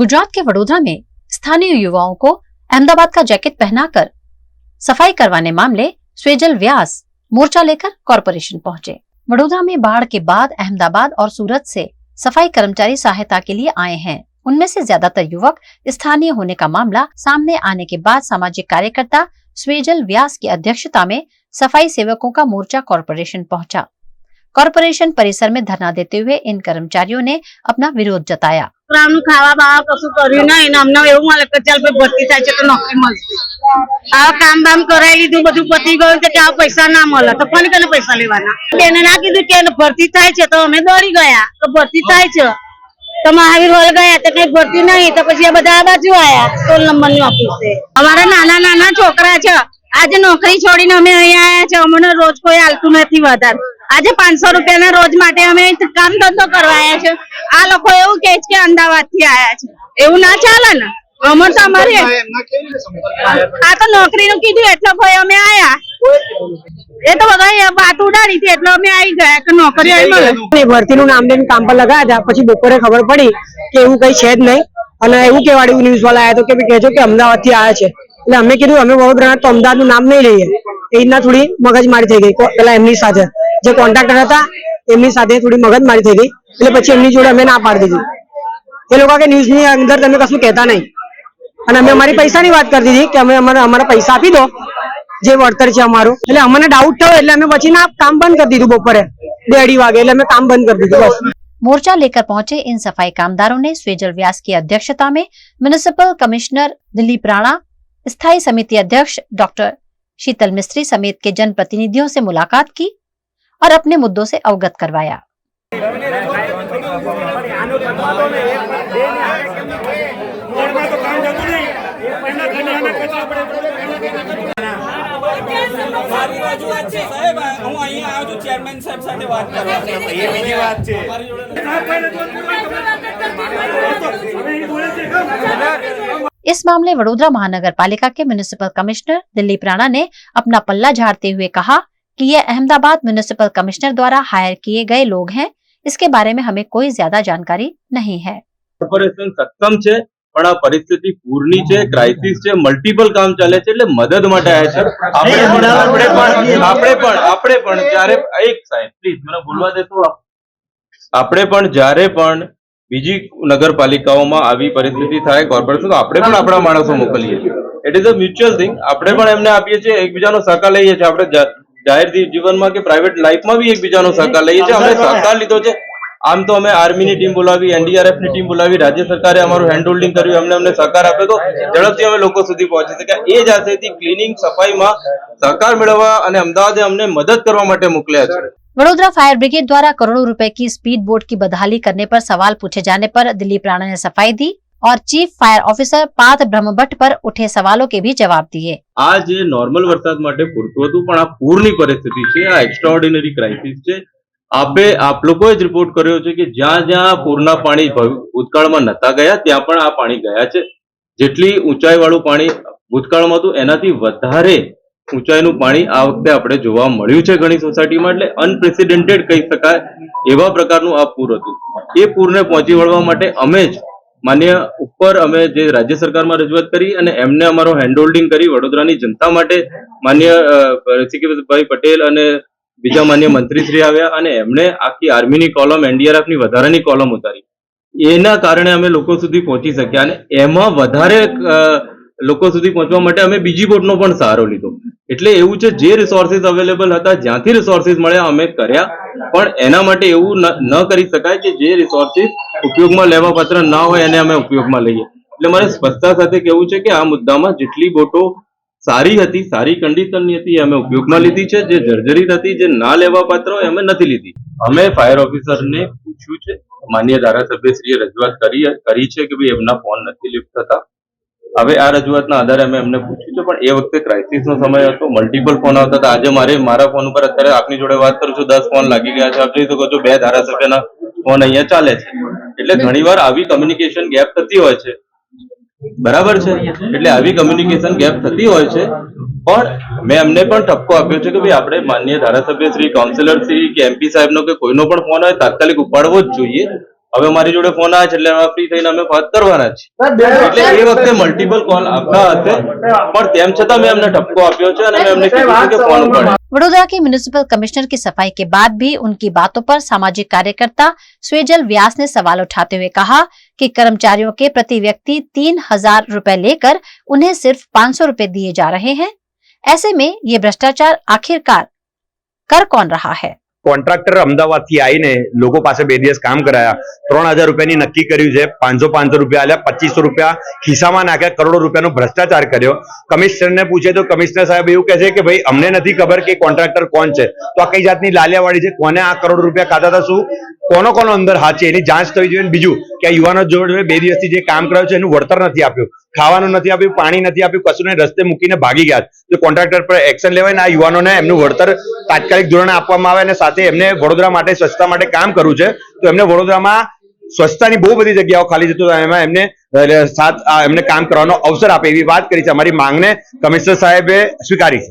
गुजरात के वडोदरा में स्थानीय युवाओं को अहमदाबाद का जैकेट पहनाकर सफाई करवाने मामले स्वेजल व्यास मोर्चा लेकर कॉरपोरेशन पहुंचे। वडोदरा में बाढ़ के बाद अहमदाबाद और सूरत से सफाई कर्मचारी सहायता के लिए आए हैं। उनमें से ज्यादातर युवक स्थानीय होने का मामला सामने आने के बाद सामाजिक कार्यकर्ता स्वेजल व्यास की अध्यक्षता में सफाई सेवकों का मोर्चा कॉरपोरेशन पहुंचा। कॉरपोरेशन परिसर में धरना देते हुए इन कर्मचारियों ने अपना विरोध जताया। खावा बावा कशु कर्यु नहीं ने अमने एवुं मळे के चल पे भर्ती थाय छे तो नौकरी मळशे। आ काम बाम कराई लीधुं બધું પતી ગયું તો કે આ પૈસા ના મળે તો કોને કને પૈસા લેવાના। તેને ના કીધું કે ભરતી થાય છે તો અમે દોડી ગયા તો ભરતી થાય છે તો મહાવીર હોલ ગયા તો કઈ ભરતી નહીં તો પછી આ બધા આ બાજુ આયા 16 નંબરની ઓફિસ છે। અમારા નાના નાના છોકરા છે આજે નોકરી છોડીને અમે અહીંયા આયા છે। અમને રોજ કોઈ આલતું નથી વધારે। आज 500 રૂપિયાના રોજ માટે અમે કામ ધંધો કરવા આયા છે। આ લોકો એવું કહે છે કે અમદાવાદ થી આયા છે, એવું ના ચાલે ને। અમર તો અમારે આ તો નોકરીનું કીધું એટલે ભાઈ અમે આયા। એ તો બધા વાત ઉડાડી હતી એટલે અમે આવી ગયા કે નોકરી આવી મળે। ભરતીનું નામ લઈને કામ પર લગાયા હતા, પછી બપોરે ખબર પડી કે એવું કઈ છે જ નહીં અને એવું કહેવાડ્યું ન્યૂઝ વાળા આયા તો કે કહેજો કે અમદાવાદ થી આયા છે। એટલે અમે કીધું અમે વડોદરા તો અમદાવાદનું નામ નહીં લઈએ। એ રીતના થોડી મગજમારી થઈ ગઈ પેલા એમની સાથે જે કોન્ટ્રાક્ટર હતા એમની સાથે થોડી મગજમારી થઈ ગઈ એટલે પછી એમની જોડે અમે ના પાડી દીધી। એ લોકો કે ન્યૂઝની અંદર તમે કશું કહેતા નહીં અને અમે અમારી પૈસાની વાત કરતી હતી કે અમે અમારા પૈસા આપી દો જે વળતર છે અમારું। એટલે અમને ડાઉટ થયો એટલે અમે પછી ના કામ બંધ કરી દીધું બપોરે 2-2:30 વાગે એટલે અમે કામ બંધ कर દીધું बस। मोर्चा लेकर पहुंचे इन सफाई कामदारों ने स्वेजल व्यास की अध्यक्षता में म्युनिसिपल कमिश्नर दिलीप राणा, स्थायी समिति अध्यक्ष डॉक्टर शीतल मिस्त्री समेत के जनप्रतिनिधियों से मुलाकात की और अपने मुद्दों से अवगत करवाया। इस मामले वडोदरा महानगर पालिका के म्युनिसिपल कमिश्नर दिलीप राणा ने अपना पल्ला झाड़ते हुए कहा कि ये अहमदाबाद म्युनिसिपल कमिश्नर द्वारा हायर किए गए लोग हैं। इसके बारे में हमें कोई ज्यादा जानकारी नहीं है। કોર્પોરેશન સક્ષમ છે પણ આ પરિસ્થિતિ પૂરની છે, ક્રાઇસિસ છે, મલ્ટિપલ કામ ચાલે છે એટલે મદદ માટે આવ્યા છે। આપણે પણ જ્યારે એક સાહેબ પ્લીઝ મને બોલવા દેતો, આપણે પણ જ્યારે પણ બીજી નગરપાલિકાઓમાં આવી પરિસ્થિતિ થાય કોર્પોરેશન તો આપણે પણ આપણા માણસો મોકલીએ છીએ। It is a mutual thing. આપણે પણ એમને આપીએ છીએ, એકબીજાનો સહકાર લઈએ છીએ। આપણે જાહેર જીવનમાં કે પ્રાઇવેટ લાઈફમાં બી એકબીજાનો સહકાર લઈએ છીએ। અમે સહકાર લીધો છે। આમ તો અમે આર્મીની ટીમ બોલાવી, NDRF ની ટીમ બોલાવી, રાજ્ય સરકારે અમારું હેન્ડ હોલ્ડિંગ કર્યું, અમને સહકાર આપ્યો તો ઝડપથી અમે લોકો સુધી પહોંચી શક્યા। એ જ આશયથી ક્લિનિંગ સફાઈમાં સહકાર મેળવવા અને અમદાવાદે અમને મદદ કરવા માટે મોકલ્યા છે। वडोदरा फायर ब्रिगेड द्वारा करोड़ों रुपए की स्पीड बोट की बदहाली करने पर सवाल पूछे जाने पर दिलीप राणा ने सफाई दी और chief fire officer Parth Brahmbhatt पर उठे सवालों के भी जवाब दिए। આ જે નોર્મલ વરસાદ માટે પૂરતું હતું પણ આ પૂરની પરિસ્થિતિ છે, આ એક્સ્ટ્રાઓર્ડિનરી ક્રાઇસિસ છે। આપ લોકોએ જ રિપોર્ટ કર્યો છે કે જ્યાં જ્યાં પૂરના પાણી ભૂતકાળમાં નતા ગયા ત્યાં પણ આ પાણી ગયા છે। જેટલી ઊંચાઈવાળું પાણી ભૂતકાળમાં હતું એનાથી વધારે ઊંચાઈનું પાણી આ વખતે આપણે જોવા મળ્યું છે ઘણી સોસાયટીમાં। એટલે અનપ્રેસિડેન્ટેડ કહી શકાય એવા પ્રકારનું આ પૂર હતું। એ પૂરને પહોંચી વળવા માટે અમે જ માન્ય ઉપર અમે જે રાજ્ય સરકારમાં રજૂઆત કરી અને એમને અમારો હેન્ડ હોલ્ડિંગ કરી વડોદરાની જનતા માટે માન્ય ઋષિકેશભાઈ પટેલ અને બીજા માન્ય મંત્રીશ્રી આવ્યા અને એમણે આખી આર્મીની કોલમ, NDRF ની વધારાની કોલમ ઉતારી। એના કારણે અમે લોકો સુધી પહોંચી શક્યા અને એમાં વધારે લોકો સુધી પહોંચવા માટે અમે બીજી બોટનો પણ સહારો લીધો। એટલે એવું છે જે રિસોર્સિસ અવેલેબલ હતા, જ્યાંથી રિસોર્સિસ મળ્યા અમે કર્યા, પણ એના માટે એવું ન કરી શકાય કે જે રિસોર્સિસ ઉપયોગમાં લેવા પાત્ર ના હોય એને અમે ઉપયોગમાં લઈએ। એટલે મારે સ્પષ્ટતા સાથે કહેવું છે કે આ મુદ્દામાં જેટલી બોટો સારી હતી, સારી કન્ડિશનની હતી અમે ઉપયોગમાં લીધી છે, જે જર્જરિત હતી, જે ના લેવા પાત્ર હોય અમે નથી લીધી। અમે ફાયર ઓફિસરને પૂછ્યું છે, માન્ય ધારાસભ્યશ્રીએ રજૂઆત કરી છે કે ભાઈ એમના ફોન નથી લિફ્ટ થતા। હવે આ રજૂઆતના આધારે અમે એમને પૂછ્યું છે, પણ એ વખતે ક્રાઇસિસનો સમય હતો, મલ્ટિપલ ફોન આવતા હતા। આજે મારા ફોન ઉપર અત્યારે આપની જોડે વાત કરું છું 10 ફોન લાગી ગયા છે। આપ જોઈ શકો છો 2 ધારાસભ્યના ફોન અહીંયા ચાલે છે। એટલે ઘણીવાર આવી કમ્યુનિકેશન ગેપ થતી હોય છે, બરાબર છે। એટલે આવી કમ્યુનિકેશન ગેપ થતી હોય છે, પણ મેં એમને પણ ઠપકો આપ્યો છે કે ભાઈ આપણે માન્ય ધારાસભ્યશ્રી, કાઉન્સિલરશ્રી કે MP સાહેબનો કે કોઈનો પણ ફોન હોય તાત્કાલિક ઉપાડવો જ જોઈએ। હવે અમારી જોડે ફોન આવે છે એટલે અમે ફ્રી થઈને અમે વાત કરવાના છીએ. એટલે એ વખતે મલ્ટિપલ કોલ આવતા હતા પણ તેમ છતાં મેં એમને ઠપકો આપ્યો છે અને મેં એમને કીધું છે કે ફોન ઉપાડે. वडोदरा के म्युनिसिपल कमिश्नर की सफाई के बाद भी उनकी बातों पर सामाजिक कार्यकर्ता स्वेजल व्यास ने सवाल उठाते हुए कहा कि कर्मचारियों के प्रति व्यक्ति 3,000 रुपए लेकर उन्हें सिर्फ 500 रुपए दिए जा रहे हैं. ऐसे में ये भ्रष्टाचार आखिरकार कर कौन रहा है? કોન્ટ્રાક્ટર અમદાવાદથી આવીને લોકો પાસે 2 દિવસ કામ કરાયા, 3,000 રૂપિયાની નક્કી કર્યું છે, 500 રૂપિયા આલ્યા, 2,500 રૂપિયા ખિસ્સામાં નાખ્યા, કરોડો રૂપિયાનો ભ્રષ્ટાચાર કર્યો. કમિશનરને પૂછે તો કમિશનર સાહેબ એવું કહે છે કે ભાઈ અમને નથી ખબર કે કોન્ટ્રાક્ટર કોણ છે. તો આ કઈ જાતની લાલિયાવાડી છે? કોને આ કરોડ રૂપિયા ખાતા હતા? શું કોનો અંદર હાથ છે એની જાંચ થવી જોઈએ. બીજું કે આ યુવાનો જોડે 2 દિવસથી જે કામ કરાયું છે એનું વળતર નથી આપ્યું, ખાવાનું નથી આપ્યું, પાણી નથી આપ્યું, કશું ને રસ્તે મૂકીને ભાગી ગયા. તો કોન્ટ્રાક્ટર પર એક્શન લેવાય ને આ યુવાનોને એમનું વળતર તાત્કાલિક ધોરણે આપવામાં આવે અને સાથે એમને વડોદરા માટે સ્વચ્છતા માટે કામ કરવું છે. તો એમને વડોદરામાં સ્વચ્છતાની બહુ બધી જગ્યાઓ ખાલી છે તો એમાં એમને કામ કરવાનો અવસર આપે એવી વાત કરી છે. અમારી માંગને કમિશનર સાહેબે સ્વીકારી છે.